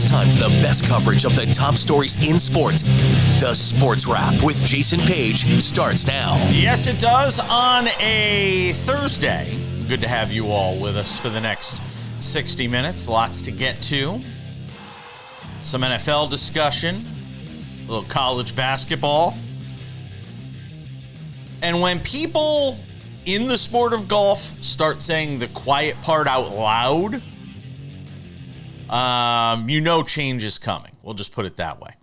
It's time for the best coverage of the top stories in sports. The Sports Wrap with Jason Page starts now. Yes, it does on a Thursday. Good to have you all with us for the next 60 minutes. Lots to get to. Some NFL discussion, a little college basketball. And when people in the sport of golf start saying the quiet part out loud, change is coming. We'll just put it that way.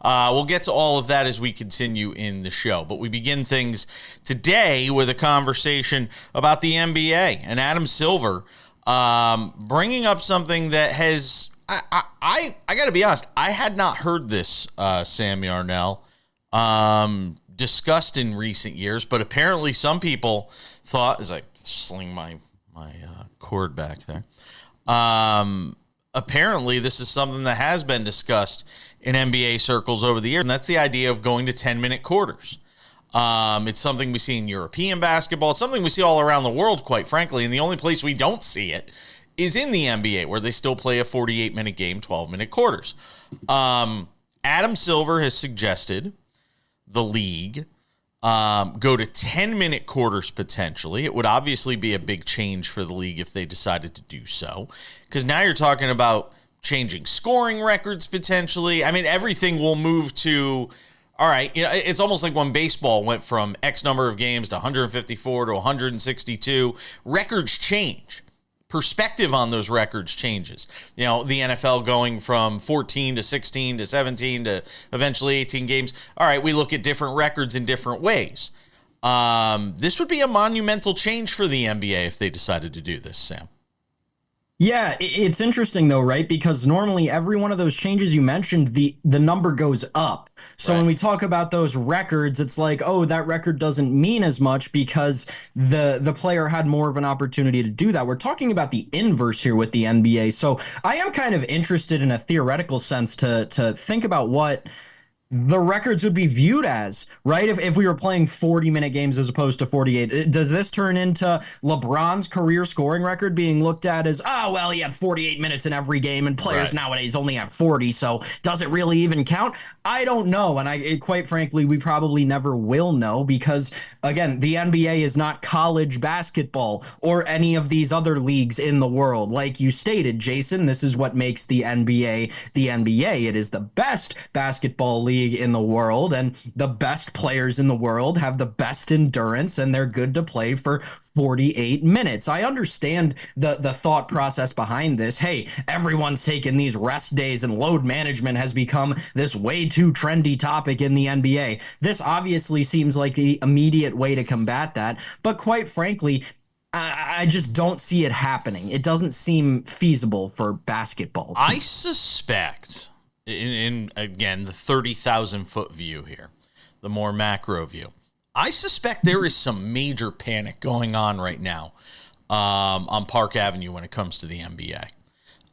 We'll get to all of that as we continue in the show. But we begin things today with a conversation about the NBA and Adam Silver bringing up something that has, I got to be honest, I had not heard this, Sam Yarnell, discussed in recent years, but apparently some people thought, as I sling my cord back there, apparently this is something that has been discussed in NBA circles over the years, and that's the idea of going to 10-minute quarters. It's something we see in European basketball. It's something we see all around the world, quite frankly, and the only place we don't see it is in the NBA, where they still play a 48-minute game, 12-minute quarters. Adam Silver has suggested the league go to 10-minute quarters potentially. It would obviously be a big change for the league if they decided to do so, because now you're talking about changing scoring records potentially. I mean, everything will move to, all right, it's almost like when baseball went from X number of games to 154 to 162. Records change. Perspective on those records changes. The NFL going from 14 to 16 to 17 to eventually 18 games. All right, we look at different records in different ways. This would be a monumental change for the NBA if they decided to do this, Sam. Yeah, it's interesting, though, right? Because normally every one of those changes you mentioned, the number goes up. So When we talk about those records, it's like, oh, that record doesn't mean as much because the player had more of an opportunity to do that. We're talking about the inverse here with the NBA. So I am kind of interested in a theoretical sense to think about what the records would be viewed as, right? If we were playing 40-minute games as opposed to 48, does this turn into LeBron's career scoring record being looked at as, oh, well, he had 48 minutes in every game and players nowadays only have 40, so does it really even count? I don't know, and quite frankly, we probably never will know because, again, the NBA is not college basketball or any of these other leagues in the world. Like you stated, Jason, this is what makes the NBA the NBA. It is the best basketball league in the world, and the best players in the world have the best endurance, and they're good to play for 48 minutes. I understand the thought process behind this. Hey, everyone's taking these rest days, and load management has become this way too trendy topic in the NBA. This obviously seems like the immediate way to combat that, but quite frankly, I just don't see it happening. It doesn't seem feasible for basketball. I suspect, in again, the 30,000-foot view here, the more macro view, I suspect there is some major panic going on right now on Park Avenue when it comes to the NBA.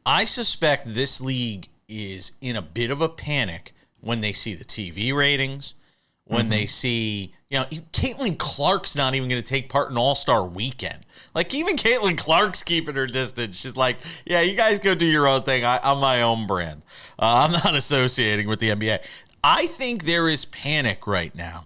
I suspect this league is in a bit of a panic when they see the TV ratings, when they see, Caitlin Clark's not even going to take part in All-Star Weekend. Like, even Caitlin Clark's keeping her distance. She's like, yeah, you guys go do your own thing. I'm my own brand. I'm not associating with the NBA. I think there is panic right now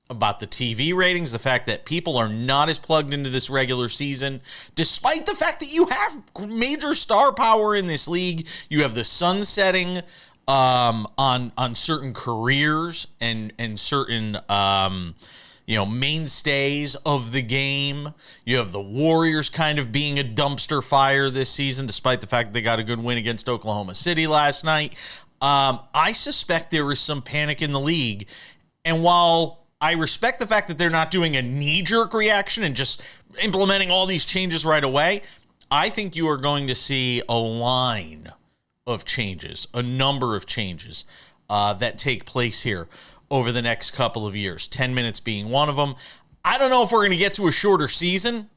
about the TV ratings, the fact that people are not as plugged into this regular season, despite the fact that you have major star power in this league. You have the sunsetting on certain careers and certain mainstays of the game. You have the Warriors kind of being a dumpster fire this season, despite the fact that they got a good win against Oklahoma City last night. I suspect there is some panic in the league, and while I respect the fact that they're not doing a knee-jerk reaction and just implementing all these changes right away, I think you are going to see a line of changes, a number of changes that take place here over the next couple of years, 10 minutes being one of them. I don't know if we're going to get to a shorter season.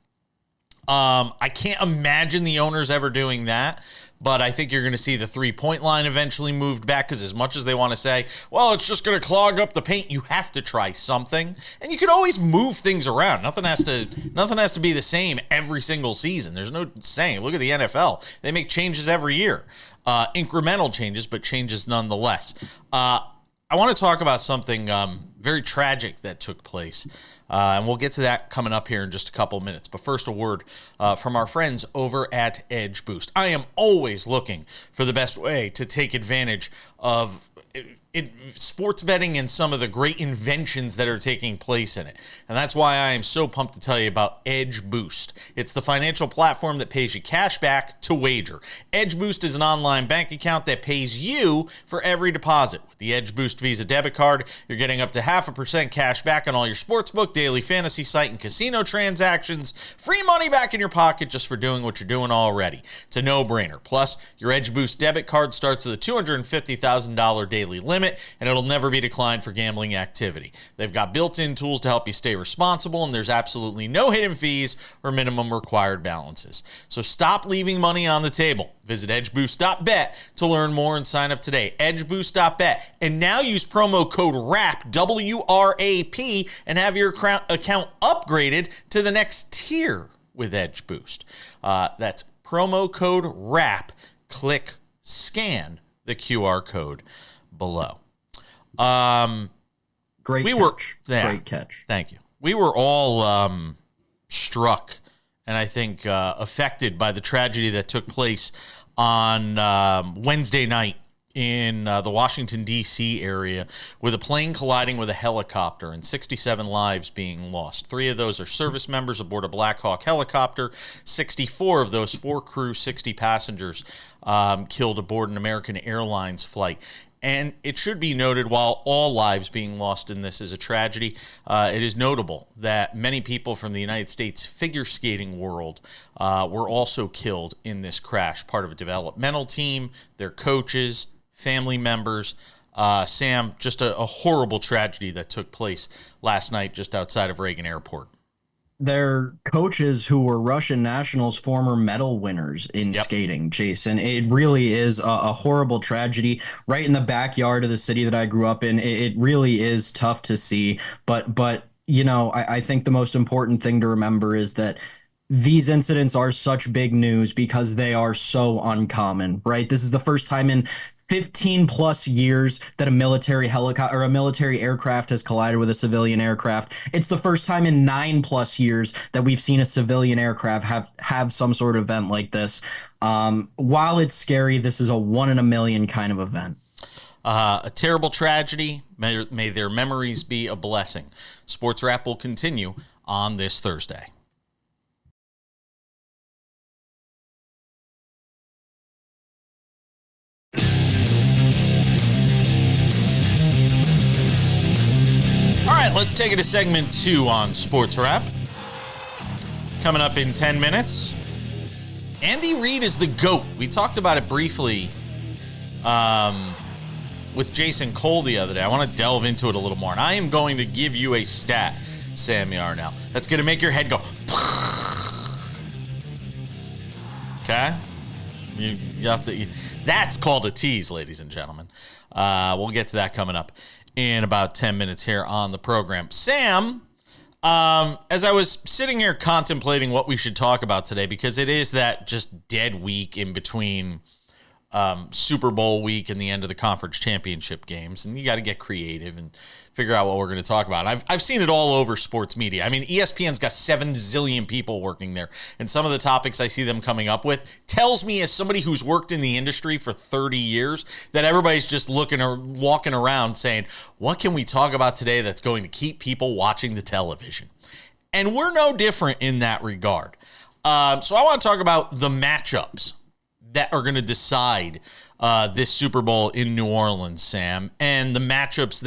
I can't imagine the owners ever doing that. But I think you're going to see the three-point line eventually moved back, because as much as they want to say, well, it's just going to clog up the paint, you have to try something. And you can always move things around. Nothing has to be the same every single season. There's no saying. Look at the NFL. They make changes every year. Incremental changes, but changes nonetheless. I want to talk about something very tragic that took place. And we'll get to that coming up here in just a couple of minutes. But first, a word from our friends over at Edge Boost. I am always looking for the best way to take advantage of sports betting and some of the great inventions that are taking place in it. And that's why I am so pumped to tell you about Edge Boost. It's the financial platform that pays you cash back to wager. Edge Boost is an online bank account that pays you for every deposit. With the Edge Boost Visa debit card, you're getting up to 0.5% cash back on all your sportsbook, daily fantasy site, and casino transactions. Free money back in your pocket just for doing what you're doing already. It's a no-brainer. Plus, your Edge Boost debit card starts with a $250,000 daily limit, and it'll never be declined for gambling activity. They've got built-in tools to help you stay responsible, and there's absolutely no hidden fees or minimum required balances. So stop leaving money on the table. Visit edgeboost.bet to learn more and sign up today. Edgeboost.bet. And now use promo code WRAP, W-R-A-P, and have your account upgraded to the next tier with Edge Boost. That's promo code WRAP. Click, scan the QR code below. Great catch. Thank you. We were all struck and I think affected by the tragedy that took place on Wednesday night in the Washington, D.C. area, with a plane colliding with a helicopter and 67 lives being lost. 3 of those are service members aboard a Black Hawk helicopter. 64 of those, 4 crew, 60 passengers, killed aboard an American Airlines flight. And it should be noted, while all lives being lost in this is a tragedy, it is notable that many people from the United States figure skating world were also killed in this crash. Part of a developmental team, their coaches, family members. Sam, just a horrible tragedy that took place last night just outside of Reagan Airport. They're coaches who were Russian nationals, former medal winners in skating, Jason. It really is a horrible tragedy right in the backyard of the city that I grew up in. It really is tough to see. But you know, I think the most important thing to remember is that these incidents are such big news because they are so uncommon, right? This is the first time in 15 plus years that a military helicopter or a military aircraft has collided with a civilian aircraft. It's the first time in 9 plus years that we've seen a civilian aircraft have some sort of event like this. While it's scary, this is a 1 in a million kind of event. A terrible tragedy. May their memories be a blessing. Sports Wrap will continue on this Thursday. All right, let's take it to segment 2 on Sports Wrap. Coming up in 10 minutes. Andy Reid is the GOAT. We talked about it briefly with Jason Cole the other day. I want to delve into it a little more. And I am going to give you a stat, Sam Yarnell, that's going to make your head go. Okay? You have to. That's called a tease, ladies and gentlemen. We'll get to that coming up in about 10 minutes here on the program. Sam, as I was sitting here contemplating what we should talk about today, because it is that just dead week in between Super Bowl week and the end of the conference championship games, and you got to get creative and figure out what we're going to talk about. I've seen it all over sports media. I mean, ESPN's got 7 zillion people working there, and some of the topics I see them coming up with tells me, as somebody who's worked in the industry for 30 years, that everybody's just looking or walking around saying, what can we talk about today that's going to keep people watching the television? And we're no different in that regard. So I want to talk about the matchups that are going to decide this Super Bowl in New Orleans, Sam, and the matchups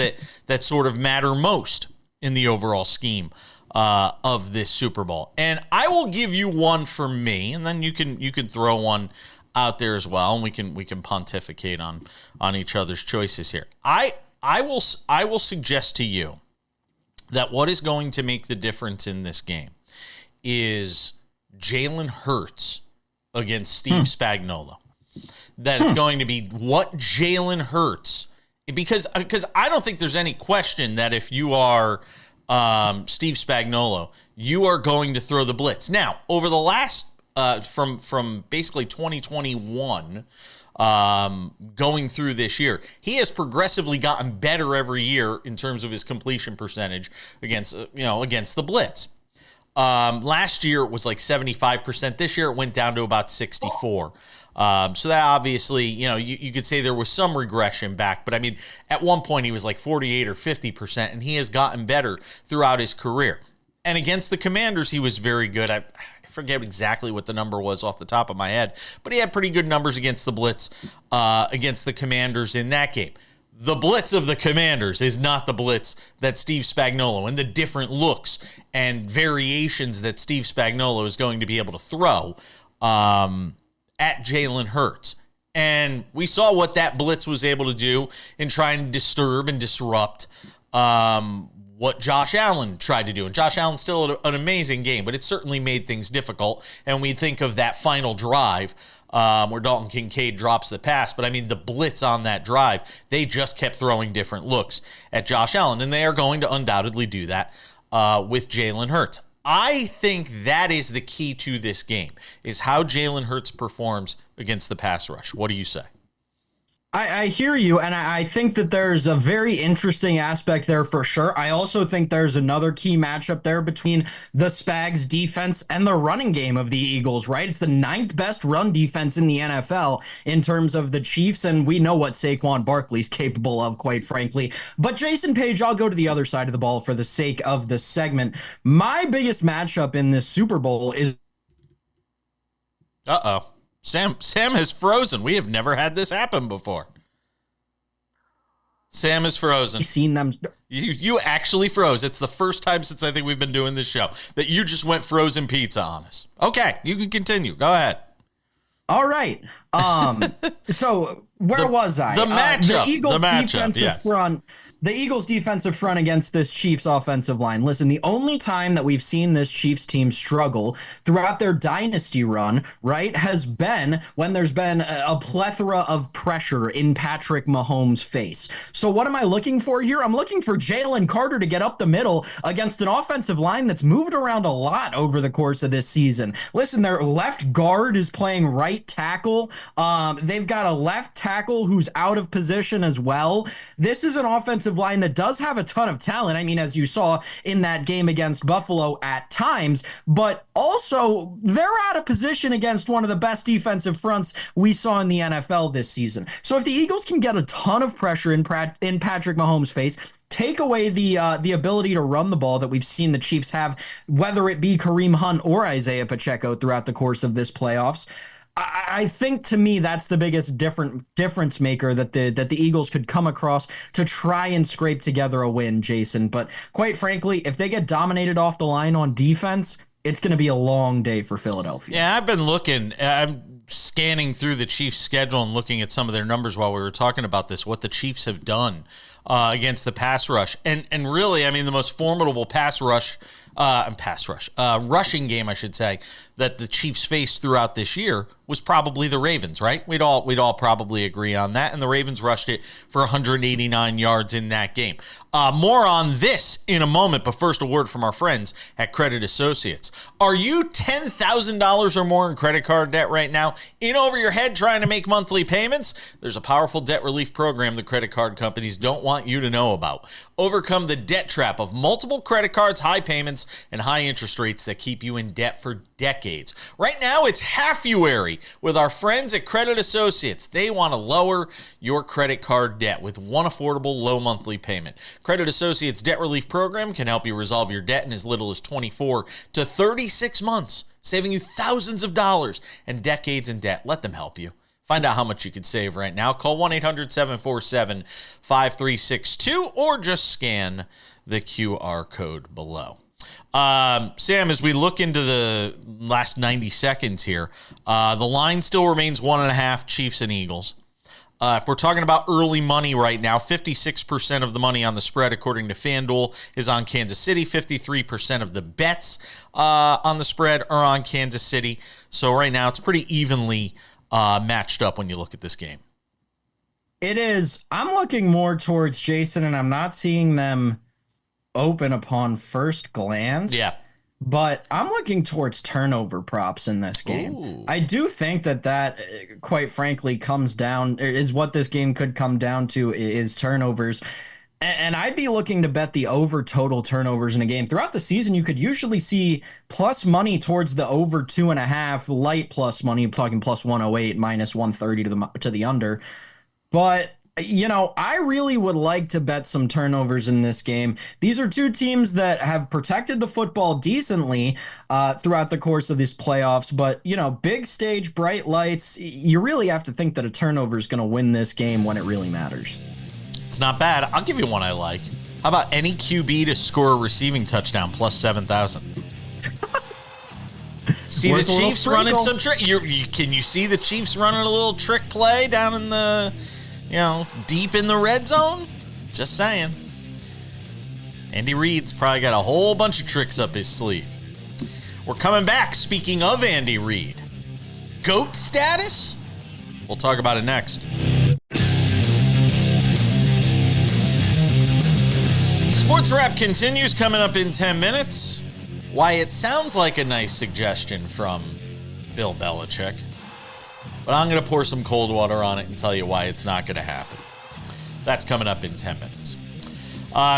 that sort of matter most in the overall scheme of this Super Bowl. And I will give you one for me, and then you can throw one out there as well, and we can pontificate on each other's choices here. I will suggest to you that what is going to make the difference in this game is Jalen Hurts against Steve Spagnuolo. That it's going to be what Jalen Hurts, because I don't think there's any question that if you are Steve Spagnuolo, you are going to throw the blitz. Now, over the last from basically 2021 going through this year, he has progressively gotten better every year in terms of his completion percentage against the blitz. Last year it was like 75%. This year it went down to about 64. So that obviously, you could say there was some regression back, but I mean, at one point he was like 48 or 50%, and he has gotten better throughout his career. And against the Commanders, he was very good. I forget exactly what the number was off the top of my head, but he had pretty good numbers against the blitz, against the Commanders in that game. The blitz of the Commanders is not the blitz that Steve Spagnuolo, and the different looks and variations that Steve Spagnuolo is going to be able to throw at Jalen Hurts. And we saw what that blitz was able to do in trying to disturb and disrupt what Josh Allen tried to do. And Josh Allen's still an amazing game, but it certainly made things difficult. And we think of that final drive where Dalton Kincaid drops the pass. But I mean, the blitz on that drive, they just kept throwing different looks at Josh Allen. And they are going to undoubtedly do that with Jalen Hurts. I think that is the key to this game, is how Jalen Hurts performs against the pass rush. What do you say? I hear you, and I think that there's a very interesting aspect there for sure. I also think there's another key matchup there between the Spags defense and the running game of the Eagles, right? It's the 9th best run defense in the NFL in terms of the Chiefs, and we know what Saquon Barkley's capable of, quite frankly. But Jason Page, I'll go to the other side of the ball for the sake of the segment. My biggest matchup in this Super Bowl is... Uh-oh. Sam has frozen. We have never had this happen before. Sam is frozen. Seen them. You actually froze. It's the first time since I think we've been doing this show that you just went frozen pizza on us. Okay, you can continue. Go ahead. All right. So where was I? The matchup. The Eagles defensive front. The Eagles defensive front against this Chiefs offensive line. Listen, the only time that we've seen this Chiefs team struggle throughout their dynasty run, right, has been when there's been a plethora of pressure in Patrick Mahomes' face. So what am I looking for here? I'm looking for Jalen Carter to get up the middle against an offensive line that's moved around a lot over the course of this season. Listen, their left guard is playing right tackle. They've got a left tackle who's out of position as well. This is an offensive line that does have a ton of talent. I mean, as you saw in that game against Buffalo at times, but also they're out of position against one of the best defensive fronts we saw in the NFL this season. So if the Eagles can get a ton of pressure in Patrick Mahomes' face, take away the ability to run the ball that we've seen the Chiefs have, whether it be Kareem Hunt or Isaiah Pacheco throughout the course of this playoffs, I think to me that's the biggest difference maker that the Eagles could come across to try and scrape together a win, Jason. But quite frankly, if they get dominated off the line on defense, it's going to be a long day for Philadelphia. Yeah, I've been looking. I'm scanning through the Chiefs' schedule and looking at some of their numbers while we were talking about this, what the Chiefs have done against the pass rush. And really, I mean, the most formidable rushing game, I should say, that the Chiefs faced throughout this year was probably the Ravens, right? We'd all probably agree on that. And the Ravens rushed it for 189 yards in that game. More on this in a moment, but first a word from our friends at Credit Associates. Are you $10,000 or more in credit card debt right now? In over your head trying to make monthly payments? There's a powerful debt relief program the credit card companies don't want you to know about. Overcome the debt trap of multiple credit cards, high payments, and high interest rates that keep you in debt for decades. Right now, it's Half-Uary with our friends at Credit Associates. They want to lower your credit card debt with one affordable low monthly payment. Credit Associates Debt Relief Program can help you resolve your debt in as little as 24 to 36 months, saving you thousands of dollars and decades in debt. Let them help you. Find out how much you can save right now. Call 1-800-747-5362 or just scan the QR code below. Sam, as we look into the last 90 seconds here, the line still remains 1.5 Chiefs and Eagles. If we're talking about early money right now, 56% of the money on the spread, according to FanDuel, is on Kansas City. 53% of the bets on the spread are on Kansas City. So right now, it's pretty evenly matched up when you look at this game. It is. I'm looking more towards Jason, and I'm not seeing them open upon first glance. Yeah. But I'm looking towards turnover props in this game. Ooh. I do think that quite frankly, comes down, is what this game could come down to, is turnovers. And I'd be looking to bet the over total turnovers in a game. Throughout the season, you could usually see plus money towards the over 2.5, light plus money, I'm talking plus 108, minus 130 to the under. But I really would like to bet some turnovers in this game. These are two teams that have protected the football decently throughout the course of these playoffs. But, big stage, bright lights, you really have to think that a turnover is going to win this game when it really matters. It's not bad. I'll give you one I like. How about any QB to score a receiving touchdown plus 7,000? See the Chiefs running some trick. Can you see the Chiefs running a little trick play down in the... deep in the red zone? Just saying. Andy Reid's probably got a whole bunch of tricks up his sleeve. We're coming back. Speaking of Andy Reid, GOAT status? We'll talk about it next. SportsWrap continues coming up in 10 minutes. Why it sounds like a nice suggestion from Bill Belichick. But I'm going to pour some cold water on it and tell you why it's not going to happen. That's coming up in 10 minutes.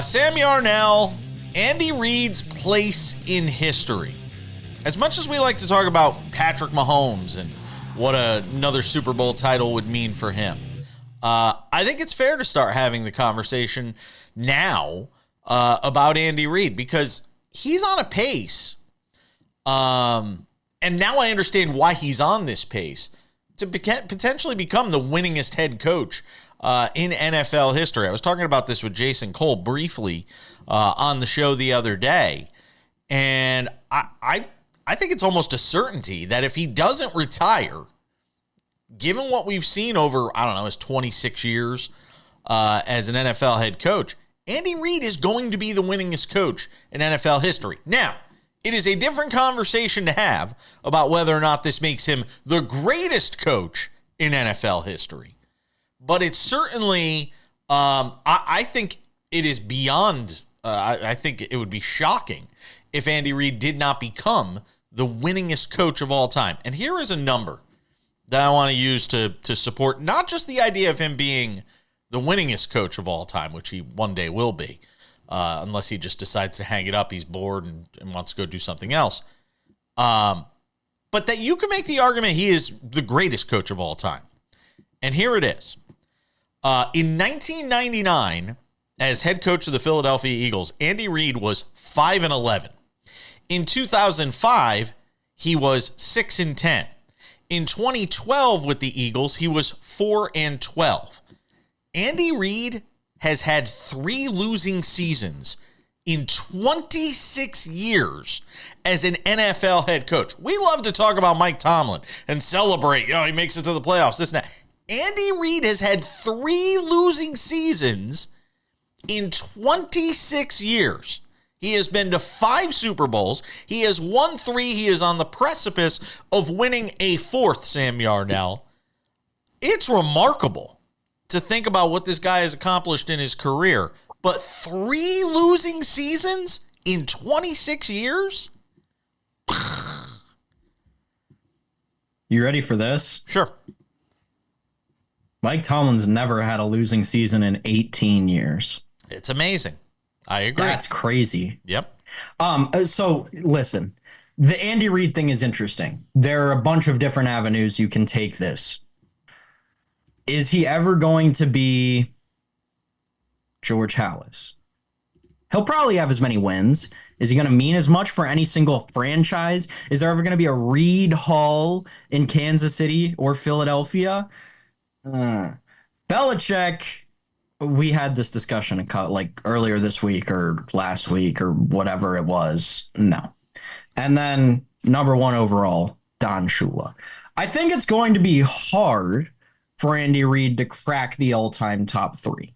Sam Yarnell, Andy Reid's place in history. As much as we like to talk about Patrick Mahomes and what another Super Bowl title would mean for him, I think it's fair to start having the conversation now about Andy Reid because he's on a pace. And now I understand why he's on this pace. To potentially become the winningest head coach in NFL history. I was talking about this with Jason Cole briefly on the show the other day, and I think it's almost a certainty that if he doesn't retire, given what we've seen over, his 26 years as an NFL head coach, Andy Reid is going to be the winningest coach in NFL history. Now, it is a different conversation to have about whether or not this makes him the greatest coach in NFL history. But it's certainly, I think it is beyond, I think it would be shocking if Andy Reid did not become the winningest coach of all time. And here is a number that I want to use to support not just the idea of him being the winningest coach of all time, which he one day will be, unless he just decides to hang it up, he's bored and wants to go do something else. But that you can make the argument he is the greatest coach of all time. And here it is. In 1999, as head coach of the Philadelphia Eagles, Andy Reid was 5-11. In 2005, he was 6-10. In 2012 with the Eagles, he was 4-12. Andy Reid has had 3 losing seasons in 26 years as an NFL head coach. We love to talk about Mike Tomlin and celebrate, he makes it to the playoffs, this and that. Andy Reid has had 3 losing seasons in 26 years. He has been to 5 Super Bowls. He has won 3. He is on the precipice of winning a 4th, Sam Yarnell. It's remarkable to think about what this guy has accomplished in his career. But 3 losing seasons in 26 years? You ready for this? Sure. Mike Tomlin's never had a losing season in 18 years. It's amazing. I agree. That's crazy. Yep. So listen, the Andy Reid thing is interesting. There are a bunch of different avenues you can take this. Is he ever going to be George Halas? He'll probably have as many wins. Is he going to mean as much for any single franchise? Is there ever going to be a Reid Hall in Kansas City or Philadelphia? Belichick, we had this discussion like earlier this week or last week or whatever it was. No. And then number 1 overall, Don Shula. I think it's going to be hard for Andy Reid to crack the all-time top 3.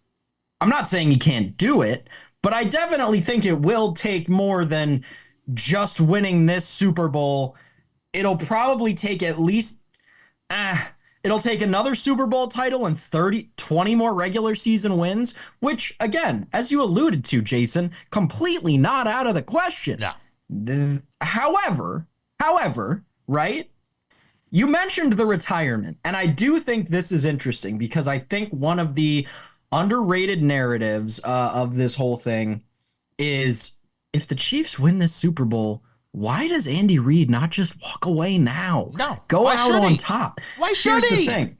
I'm not saying he can't do it, but I definitely think it will take more than just winning this Super Bowl. It'll probably take at least it'll take another Super Bowl title and 20 more regular season wins, which, again, as you alluded to, Jason, completely not out of the question. No. However, right? You mentioned the retirement, and I do think this is interesting because I think one of the underrated narratives of this whole thing is if the Chiefs win this Super Bowl, why does Andy Reid not just walk away now? No. Go out on top. Why should he? Here's the thing.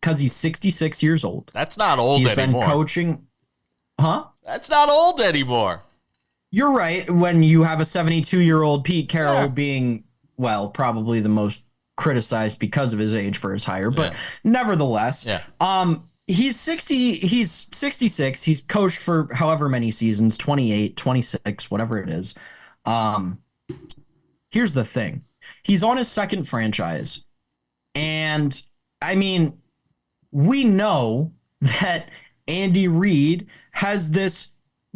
Because he's 66 years old. That's not old He's anymore. Been coaching. Huh? That's not old anymore. You're right. When you have a 72-year-old Pete Carroll being, well, probably the most criticized because of his age for his hire, but nevertheless, he's 66. He's coached for however many seasons, 28, 26, whatever it is. Here's the thing. He's on his second franchise. And I mean, we know that Andy Reid has this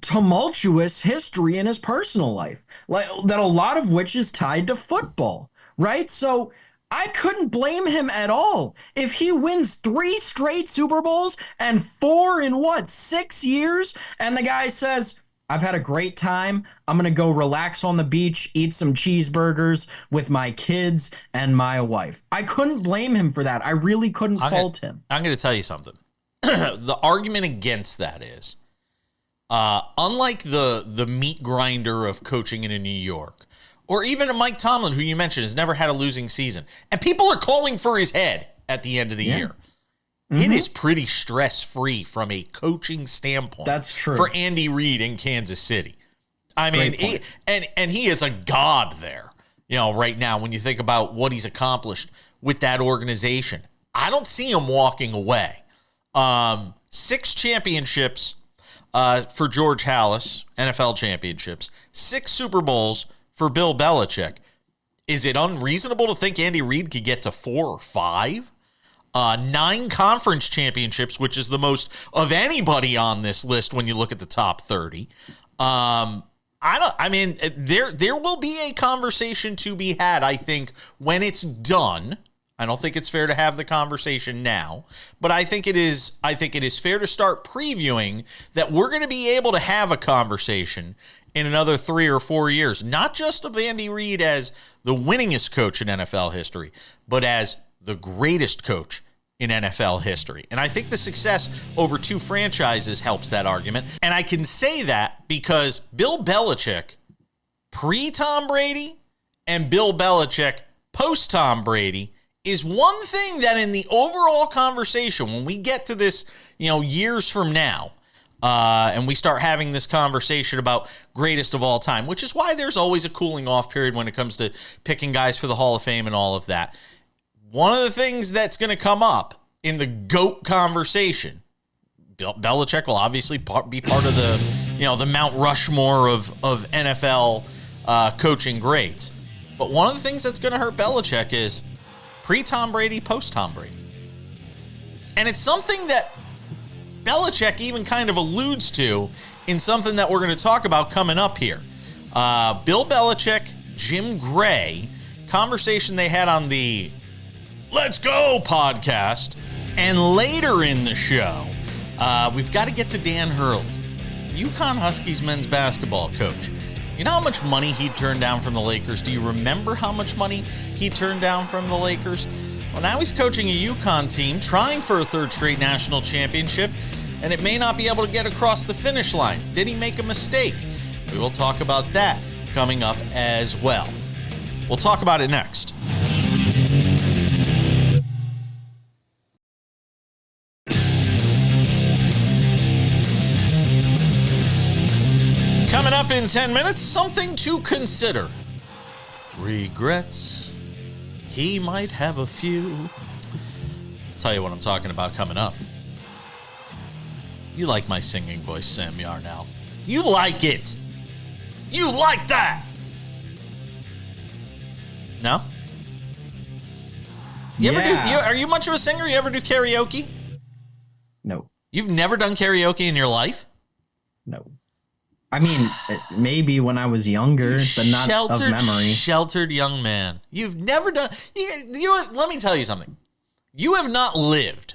tumultuous history in his personal life, like that, a lot of which is tied to football, right? So I couldn't blame him at all. If he wins 3 straight Super Bowls and 4 in 6 years, and the guy says, I've had a great time. I'm going to go relax on the beach, eat some cheeseburgers with my kids and my wife. I couldn't blame him for that. I really couldn't fault him. I'm going to tell you something. The argument against that is, unlike the meat grinder of coaching in New York, or even a Mike Tomlin, who you mentioned has never had a losing season, and people are calling for his head at the end of the year. It is pretty stress-free from a coaching standpoint. That's true. For Andy Reid in Kansas City. I mean, he is a god there, right now when you think about what he's accomplished with that organization. I don't see him walking away. 6 championships for George Halas, NFL championships, 6 Super Bowls for Bill Belichick. Is it unreasonable to think Andy Reid could get to 4 or 5? 9 conference championships, which is the most of anybody on this list when you look at the top 30. There will be a conversation to be had, I think, when it's done. I don't think it's fair to have the conversation now, but I think it is fair to start previewing that we're going to be able to have a conversation in another 3 or 4 years, not just of Andy Reid as the winningest coach in NFL history, but as the greatest coach in NFL history. And I think the success over 2 franchises helps that argument. And I can say that because Bill Belichick pre-Tom Brady and Bill Belichick post-Tom Brady is one thing that in the overall conversation, when we get to this, years from now, and we start having this conversation about greatest of all time, which is why there's always a cooling off period when it comes to picking guys for the Hall of Fame and all of that. One of the things that's going to come up in the GOAT conversation, Belichick will obviously be part of the Mount Rushmore of NFL coaching greats. But one of the things that's going to hurt Belichick is pre-Tom Brady, post-Tom Brady. And it's something that Belichick even kind of alludes to in something that we're going to talk about coming up here. Bill Belichick, Jim Gray, conversation they had on the Let's Go podcast. And later in the show, we've got to get to Dan Hurley, UConn Huskies men's basketball coach. You know how much money he turned down from the Lakers? Do you remember how much money he turned down from the Lakers? Well, now he's coaching a UConn team, trying for a 3rd straight national championship, and it may not be able to get across the finish line. Did he make a mistake? We will talk about that coming up as well. We'll talk about it next. Coming up in 10 minutes, something to consider. Regrets. He might have a few. I'll tell you what I'm talking about coming up. You like my singing voice, Sam Yarnell. You like it. You like that. No? You ever are you much of a singer? You ever do karaoke? No. You've never done karaoke in your life? No. I mean, maybe when I was younger, but not of memory. Sheltered young man. You've never done... let me tell you something. You have not lived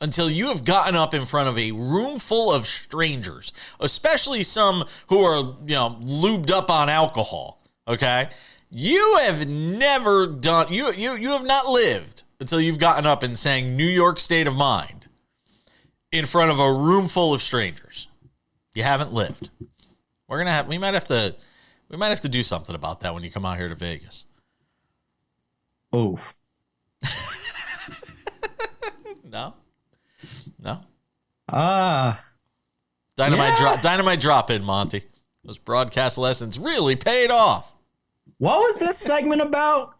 until you have gotten up in front of a room full of strangers, especially some who are, lubed up on alcohol, okay? You have never done... You have not lived until you've gotten up and sang New York State of Mind in front of a room full of strangers. You haven't lived. We might have to do something about that when you come out here to Vegas. Oh. No. Dynamite drop in, Monty. Those broadcast lessons really paid off. What was this segment about?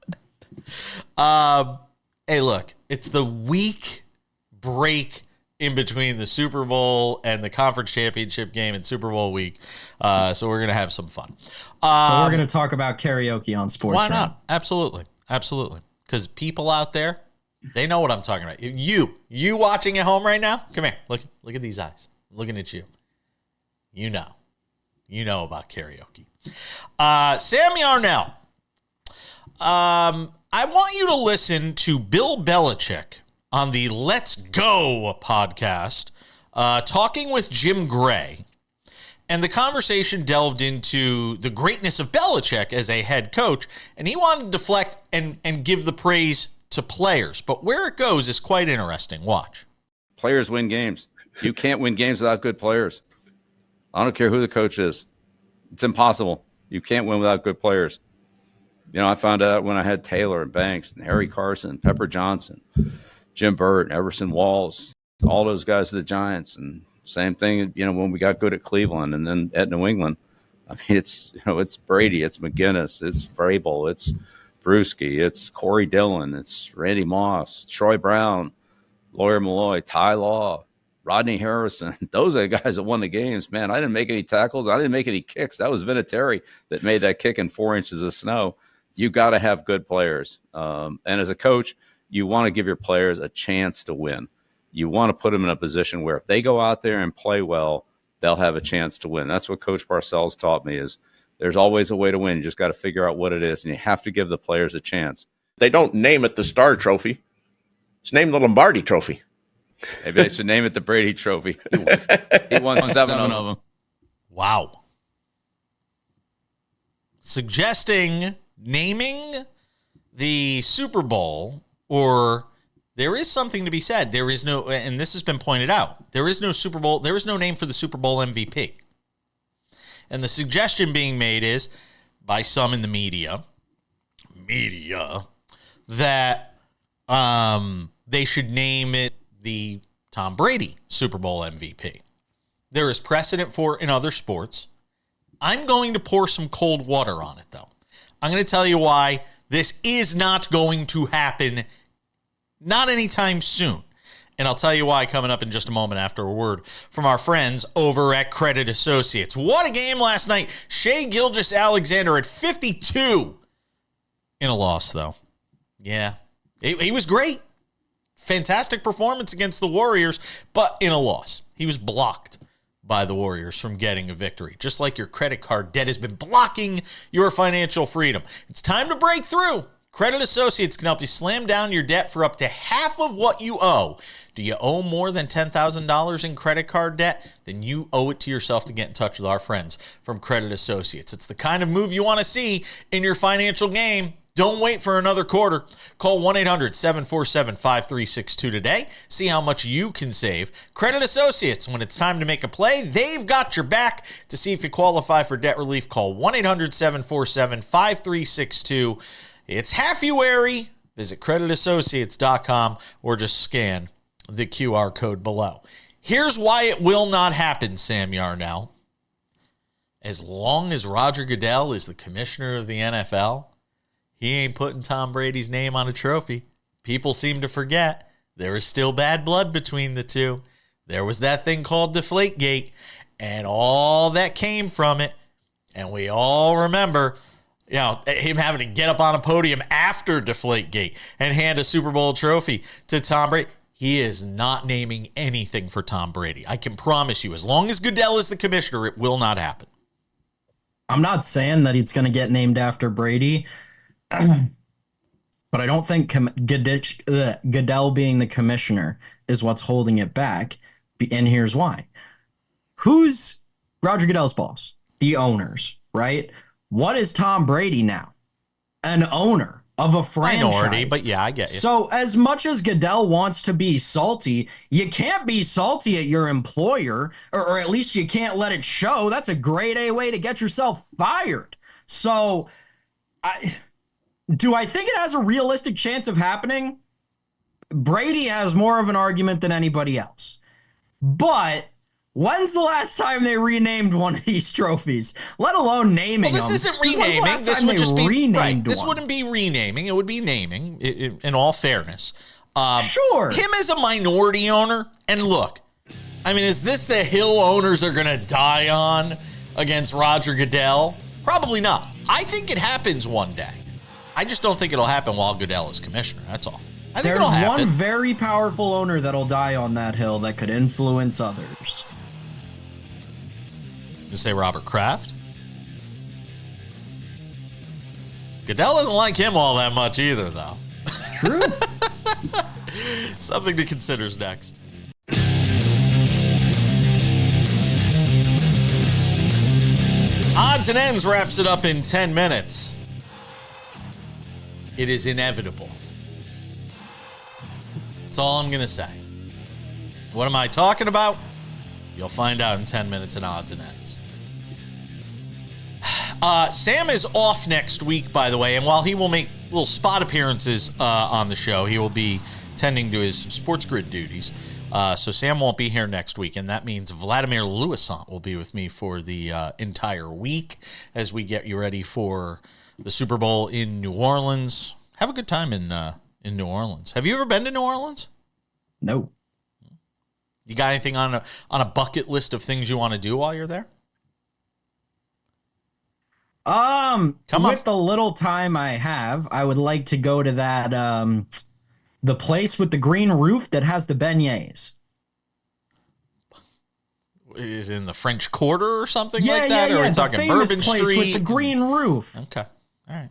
Hey, look, it's the week break in between the Super Bowl and the conference championship game and Super Bowl week. So we're going to have some fun. We're going to talk about karaoke on SportsWrap. Why not? Absolutely. Because people out there, they know what I'm talking about. You watching at home right now, come here. Look at these eyes. I'm looking at you. You know about karaoke. Sam Yarnell. I want you to listen to Bill Belichick on the Let's Go podcast, talking with Jim Gray. And the conversation delved into the greatness of Belichick as a head coach, and he wanted to deflect and give the praise to players. But where it goes is quite interesting. Watch. Players win games. You can't win games without good players. I don't care who the coach is. It's impossible. You can't win without good players. I found out when I had Taylor and Banks and Harry Carson, Pepper Johnson, Jim Burt, Everson Walls, all those guys of the Giants. And same thing, when we got good at Cleveland and then at New England. I mean, it's Brady, it's McGinnis, it's Vrabel, it's Bruschi, it's Corey Dillon, it's Randy Moss, Troy Brown, Lawyer Malloy, Ty Law, Rodney Harrison. Those are the guys that won the games. Man, I didn't make any tackles. I didn't make any kicks. That was Vinatieri that made that kick in 4 inches of snow. You got to have good players. And as a coach, you want to give your players a chance to win. You want to put them in a position where if they go out there and play well, they'll have a chance to win. That's what Coach Parcells taught me is there's always a way to win. You just got to figure out what it is, and you have to give the players a chance. They don't name it the Star Trophy. It's named the Lombardi Trophy. Maybe they should name it the Brady Trophy. He won seven of them. Wow. Suggesting naming the Super Bowl, or there is something to be said. There is no, and this has been pointed out, there is no Super Bowl, there is no name for the Super Bowl MVP. And the suggestion being made is, by some in the media, that they should name it the Tom Brady Super Bowl MVP. There is precedent for it in other sports. I'm going to pour some cold water on it, though. I'm going to tell you why this is not going to happen, not anytime soon. And I'll tell you why coming up in just a moment after a word from our friends over at Credit Associates. What a game last night. Shai Gilgeous-Alexander at 52 in a loss, though. Yeah, he was great. Fantastic performance against the Warriors, but in a loss. He was blocked by the Warriors from getting a victory, just like your credit card debt has been blocking your financial freedom. It's time to break through. Credit Associates can help you slam down your debt for up to half of what you owe. Do you owe more than $10,000 in credit card debt? Then you owe it to yourself to get in touch with our friends from Credit Associates. It's the kind of move you want to see in your financial game. Don't wait for another quarter. Call 1-800-747-5362 today. See how much you can save. Credit Associates, when it's time to make a play, they've got your back. To see if you qualify for debt relief, call 1-800-747-5362. It's Half-Uary. Visit creditassociates.com or just scan the QR code below. Here's why it will not happen, Sam Yarnell. As long as Roger Goodell is the commissioner of the NFL, he ain't putting Tom Brady's name on a trophy. People seem to forget there is still bad blood between the two. There was that thing called Deflategate and all that came from it. And we all remember You know, him having to get up on a podium after Deflategate and hand a Super Bowl trophy to Tom Brady. He is not naming anything for Tom Brady. I can promise you, as long as Goodell is the commissioner, it will not happen. I'm not saying that it's going to get named after Brady, but I don't think Goodell being the commissioner is what's holding it back. And here's why. Who's Roger Goodell's boss? The owners, right? What is Tom Brady now? An owner of a franchise. Minority, but yeah, I get you. So as much as Goodell wants to be salty, you can't be salty at your employer, or at least you can't let it show. That's a grade A way to get yourself fired. So do I think it has a realistic chance of happening? Brady has more of an argument than anybody else. But when's the last time they renamed one of these trophies? Let alone naming them. Well, this isn't renaming. This would just be right. This wouldn't be renaming. It would be naming. In all fairness, sure. Him as a minority owner, and look, I mean, is this the hill owners are going to die on against Roger Goodell? Probably not. I think it happens one day. I just don't think it'll happen while Goodell is commissioner. That's all. I think it'll happen. There's one very powerful owner that'll die on that hill that could influence others. You say Robert Kraft? Goodell doesn't like him all that much either, though. True. Something to consider is next. Odds and Ends wraps it up in 10 minutes. It is inevitable. That's all I'm going to say. What am I talking about? You'll find out in 10 minutes in Odds and Ends. Sam is off next week, by the way, and while he will make little spot appearances on the show, he will be tending to his Sports Grid duties. So Sam won't be here next week, and that means Vladimir Louisant will be with me for the entire week as we get you ready for the Super Bowl in New Orleans. Have a good time in New Orleans. Have you ever been to New Orleans? No. You got anything on a bucket list of things you want to do while you're there? With the little time I have, I would like to go to that the place with the green roof that has the beignets. Is it in the French Quarter or something like that? Yeah, or are we the talking famous Bourbon place Street? with the green roof. Okay. All right.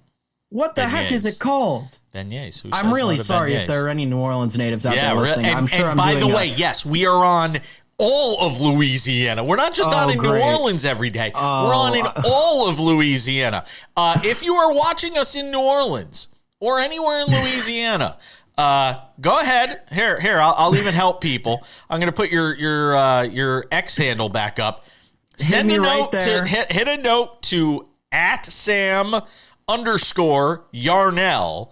What the heck is it called? Beignets. I'm really sorry if there are any New Orleans natives out there listening. And, I'm sure and by the way, yes, we are on all of Louisiana. We're not just on in New Orleans every day. We're on in all of Louisiana. If you are watching us in New Orleans or anywhere in Louisiana, go ahead. Here, I'll even help people. I'm going to put your X handle back up. Send a note to hit a note to @Sam_Yarnell.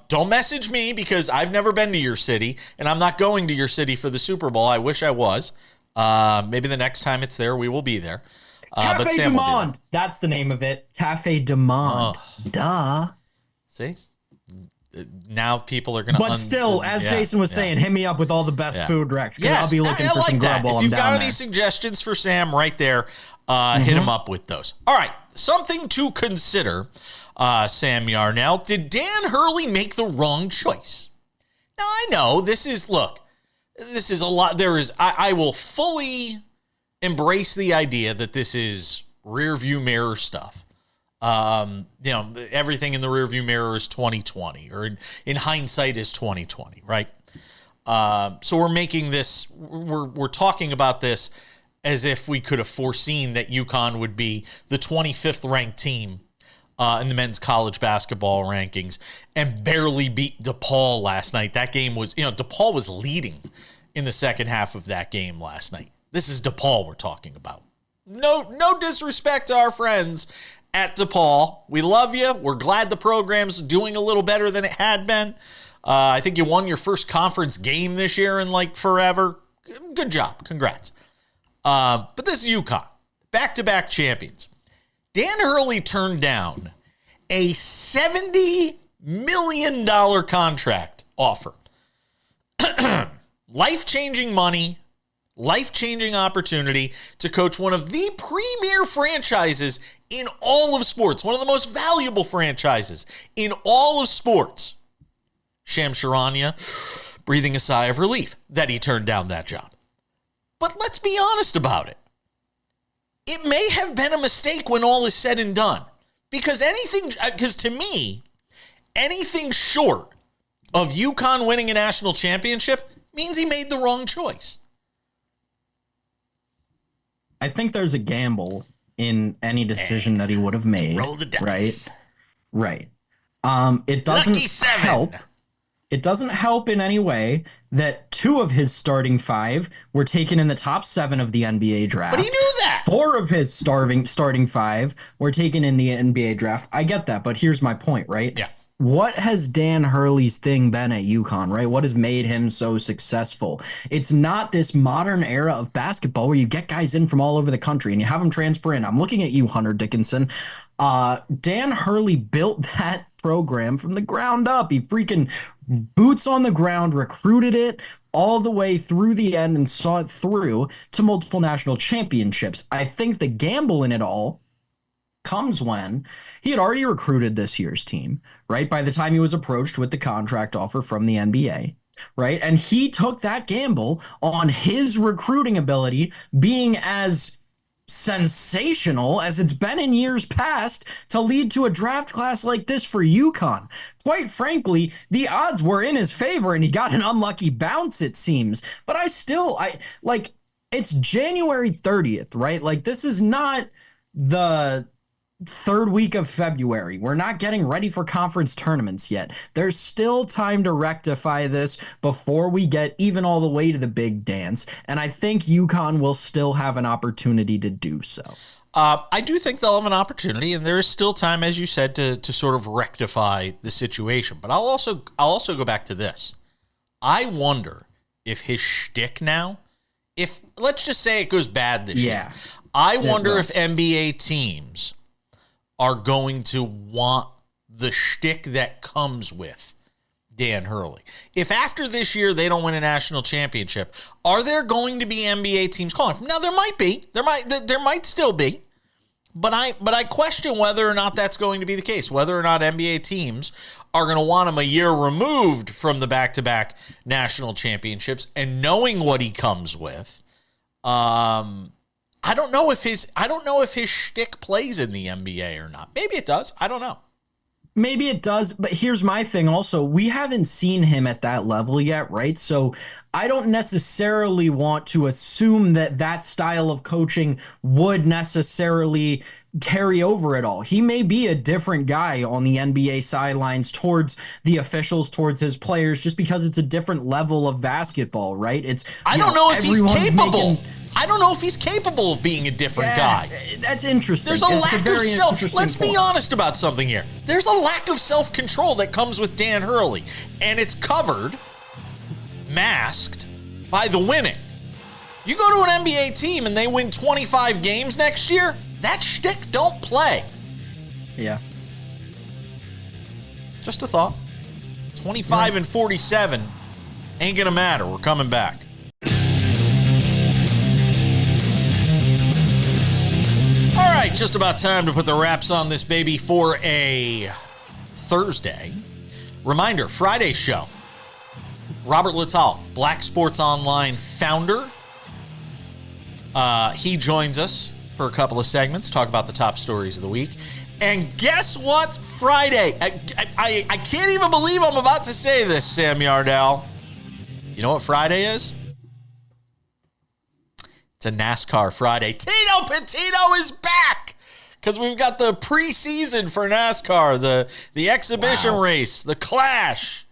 Don't message me because I've never been to your city and I'm not going to your city for the Super Bowl. I wish I was. Maybe the next time it's there, we will be there. Cafe du Monde. That's the name of it. Cafe du Monde. Duh. See? Now people are going to... But still, as Jason was saying, hit me up with all the best food recs because I'll be looking for some grub while I'm down there. If you've got any suggestions for Sam right there, hit him up with those. All right. Something to consider, Sam Yarnell. Did Dan Hurley make the wrong choice? Now, I know this is a lot. I will fully embrace the idea that this is rear view mirror stuff. Everything in the rear view mirror is 2020 or in hindsight is 2020, right? So we're making this, we're talking about this as if we could have foreseen that UConn would be the 25th ranked team in the men's college basketball rankings and barely beat DePaul last night. That game was, DePaul was leading in the second half of that game last night. This is DePaul we're talking about. No disrespect to our friends at DePaul. We love you. We're glad the program's doing a little better than it had been. I think you won your first conference game this year in like forever. Good job. Congrats. But this is UConn, back-to-back champions. Dan Hurley turned down a $70 million contract offer. Life-changing money life-changing opportunity to coach one of the premier franchises in all of sports, one of the most valuable franchises in all of sports. Shams Charania breathing a sigh of relief that he turned down that job. But let's be honest about it. It may have been a mistake when all is said and done. Because to me, anything short of UConn winning a national championship means he made the wrong choice. I think there's a gamble in any decision that he would have made. Roll the dice. Right. It doesn't help. It doesn't help in any way that 2 of his starting 5 were taken in the top 7 of the NBA draft. But he knew that. 4 of his starting 5 were taken in the NBA draft. I get that, but here's my point, right? Yeah. What has Dan Hurley's thing been at UConn, right? What has made him so successful? It's not this modern era of basketball where you get guys in from all over the country and you have them transfer in. I'm looking at you, Hunter Dickinson. Dan Hurley built that program from the ground up. He freaking boots on the ground, recruited it all the way through the end and saw it through to multiple national championships. I think the gamble in it all comes when he had already recruited this year's team, right? By the time he was approached with the contract offer from the NBA, right? And he took that gamble on his recruiting ability being as sensational as it's been in years past to lead to a draft class like this for UConn. Quite frankly, the odds were in his favor and he got an unlucky bounce, it seems. But it's January 30th, right? Like, this is not the 3rd week of February. We're not getting ready for conference tournaments yet. There's still time to rectify this before we get even all the way to the big dance. And I think UConn will still have an opportunity to do so. I do think they'll have an opportunity, and there is still time, as you said, to sort of rectify the situation. But I'll also go back to this. I wonder if his shtick now, if let's just say it goes bad this year, I wonder if NBA teams are going to want the shtick that comes with Dan Hurley. If after this year they don't win a national championship, are there going to be NBA teams calling for him? Now, there might be. There might still be. But I question whether or not that's going to be the case, whether or not NBA teams are going to want him a year removed from the back-to-back national championships and knowing what he comes with. I don't know if his shtick plays in the NBA or not. Maybe it does. I don't know. Maybe it does, but here's my thing also. We haven't seen him at that level yet, right? So I don't necessarily want to assume that style of coaching would necessarily carry over at all. He may be a different guy on the NBA sidelines towards the officials, towards his players, just because it's a different level of basketball, right? I don't know if he's capable. I don't know if he's capable of being a different guy. That's interesting. There's a lack of self. Let's be honest about something here. There's a lack of self-control that comes with Dan Hurley, and it's covered, masked by the winning. You go to an NBA team and they win 25 games next year, that shtick don't play. Yeah. Just a thought. 25 and 47 ain't gonna matter. We're coming back. All right, just about time to put the wraps on this baby for a Thursday. Reminder, Friday show. Robert Littal, Black Sports Online founder. He joins us for a couple of segments, talk about the top stories of the week. And guess what? Friday. I can't even believe I'm about to say this, Sam Yardell. You know what Friday is? It's a NASCAR Friday. Tino Petito is back because we've got the preseason for NASCAR, the exhibition race, the Clash.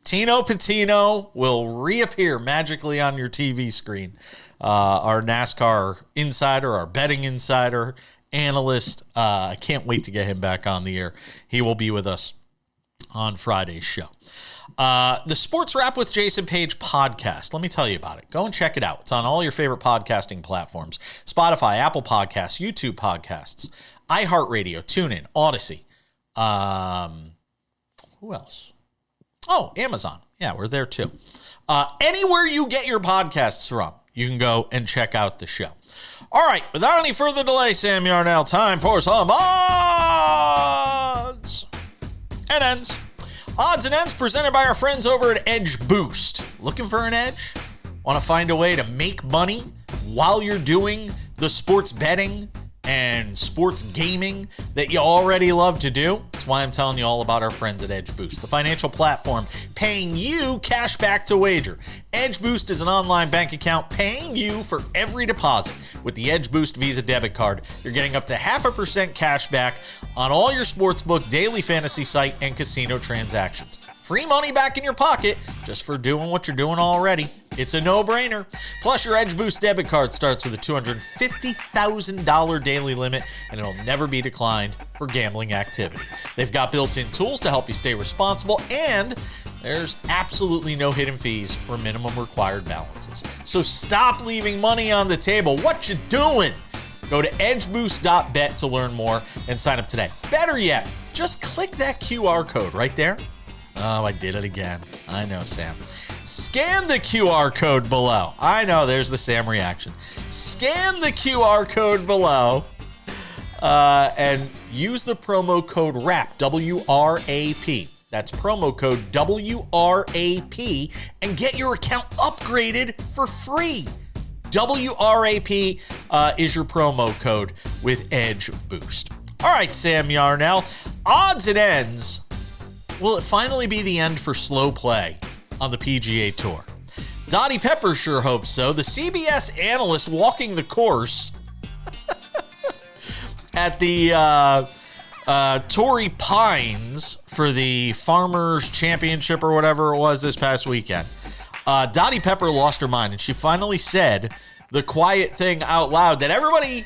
Tino Petito will reappear magically on your TV screen. Our NASCAR insider, our betting insider, analyst. I can't wait to get him back on the air. He will be with us on Friday's show. The Sports Wrap with Jason Page podcast. Let me tell you about it. Go and check it out. It's on all your favorite podcasting platforms. Spotify, Apple Podcasts, YouTube Podcasts, iHeartRadio, TuneIn, Odyssey. Who else? Oh, Amazon. Yeah, we're there too. Anywhere you get your podcasts from, you can go and check out the show. All right, without any further delay, Sam Yarnell, time for some odds and ends. Odds and ends presented by our friends over at Edge Boost. Looking for an edge? Want to find a way to make money while you're doing the sports betting and sports gaming that you already love to do? That's why I'm telling you all about our friends at Edge Boost, the financial platform paying you cash back to wager. Edge Boost is an online bank account paying you for every deposit. With the Edge Boost Visa debit card, you're getting up to 0.5% cash back on all your sportsbook, daily fantasy site, and casino transactions. Free money back in your pocket just for doing what you're doing already. It's a no-brainer. Plus, your Edge Boost debit card starts with a $250,000 daily limit, and it'll never be declined for gambling activity. They've got built-in tools to help you stay responsible, and there's absolutely no hidden fees or minimum required balances. So stop leaving money on the table. What you doing? Go to edgeboost.bet to learn more and sign up today. Better yet, just click that QR code right there. Oh, I did it again. I know, Sam. Scan the QR code below. I know, there's the Sam reaction. Scan the QR code below and use the promo code WRAP, W-R-A-P. That's promo code W-R-A-P and get your account upgraded for free. W-R-A-P is your promo code with Edge Boost. All right, Sam Yarnell. Odds and ends. Will it finally be the end for slow play on the PGA Tour? Dottie Pepper sure hopes so. The CBS analyst walking the course at the Torrey Pines for the Farmers Championship or whatever it was this past weekend. Dottie Pepper lost her mind, and she finally said the quiet thing out loud that everybody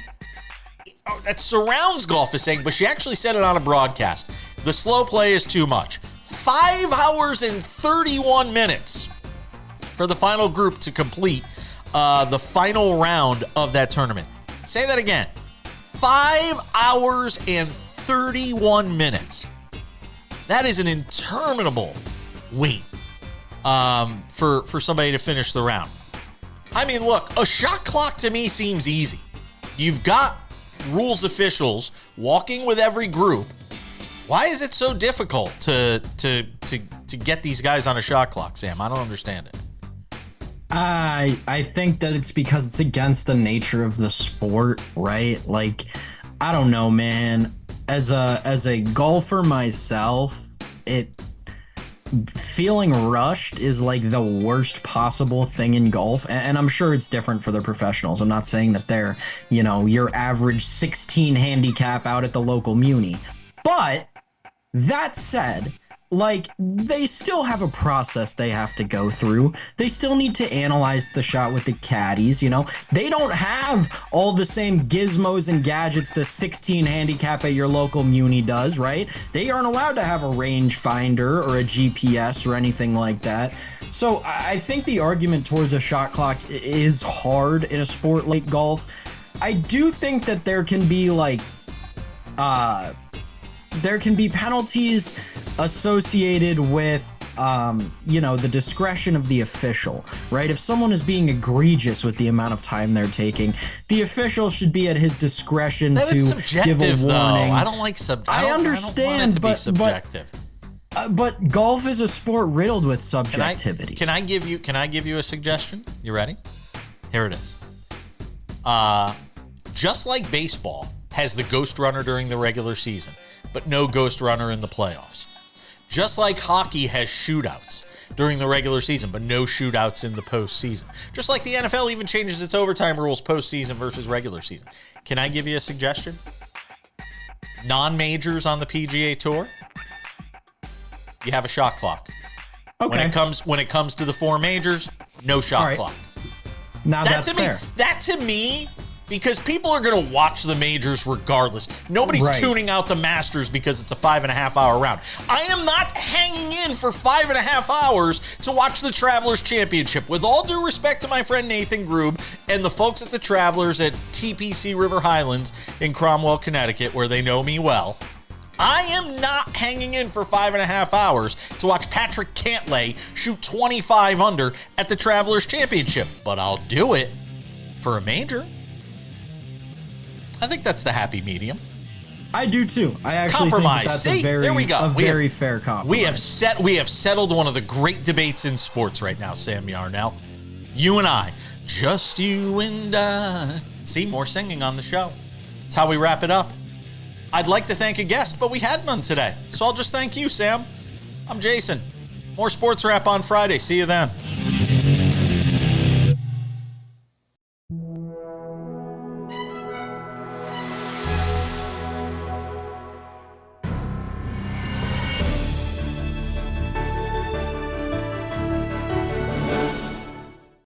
that surrounds golf is saying, but she actually said it on a broadcast. The slow play is too much. 5 hours and 31 minutes for the final group to complete the final round of that tournament. Say that again. 5 hours and 31 minutes. That is an interminable wait for somebody to finish the round. I mean, look, a shot clock to me seems easy. You've got rules officials walking with every group. Why is it so difficult to get these guys on a shot clock, Sam? I don't understand it. I think that it's because it's against the nature of the sport, right? Like, I don't know, man. As a golfer myself, feeling rushed is like the worst possible thing in golf, and I'm sure it's different for the professionals. I'm not saying that they're, your average 16 handicap out at the local muni, but that said, like, they still have a process they have to go through. They still need to analyze the shot with the caddies, They don't have all the same gizmos and gadgets the 16 handicap at your local muni does, right? They aren't allowed to have a rangefinder or a GPS or anything like that. So I think the argument towards a shot clock is hard in a sport like golf. I do think that there can be penalties associated with, the discretion of the official, right? If someone is being egregious with the amount of time they're taking, the official should be at his discretion to give a warning. Though. I don't like subjective. I understand, I don't want it to be subjective. But golf is a sport riddled with subjectivity. Can I give you a suggestion? You ready? Here it is. Just like baseball has the ghost runner during the regular season, but no ghost runner in the playoffs. Just like hockey has shootouts during the regular season, but no shootouts in the postseason. Just like the NFL even changes its overtime rules postseason versus regular season. Can I give you a suggestion? Non-majors on the PGA Tour, you have a shot clock. Okay. When it comes to the 4 majors, no shot clock. Now that's fair. That to me, because people are going to watch the majors regardless. Nobody's tuning out the Masters because it's a 5.5 hour round. I am not hanging in for 5.5 hours to watch the Travelers Championship. With all due respect to my friend Nathan Grube and the folks at the Travelers at TPC River Highlands in Cromwell, Connecticut, where they know me well, I am not hanging in for 5.5 hours to watch Patrick Cantlay shoot 25 under at the Travelers Championship, but I'll do it for a major. I think that's the happy medium. I do too. I actually Compromise. think that's See, a very, there we go. very fair compromise. We have settled one of the great debates in sports right now, Sam Yarnell. You and I. Just you and I. See, more singing on the show. That's how we wrap it up. I'd like to thank a guest, but we had none today. So I'll just thank you, Sam. I'm Jason. More Sports Wrap on Friday. See you then.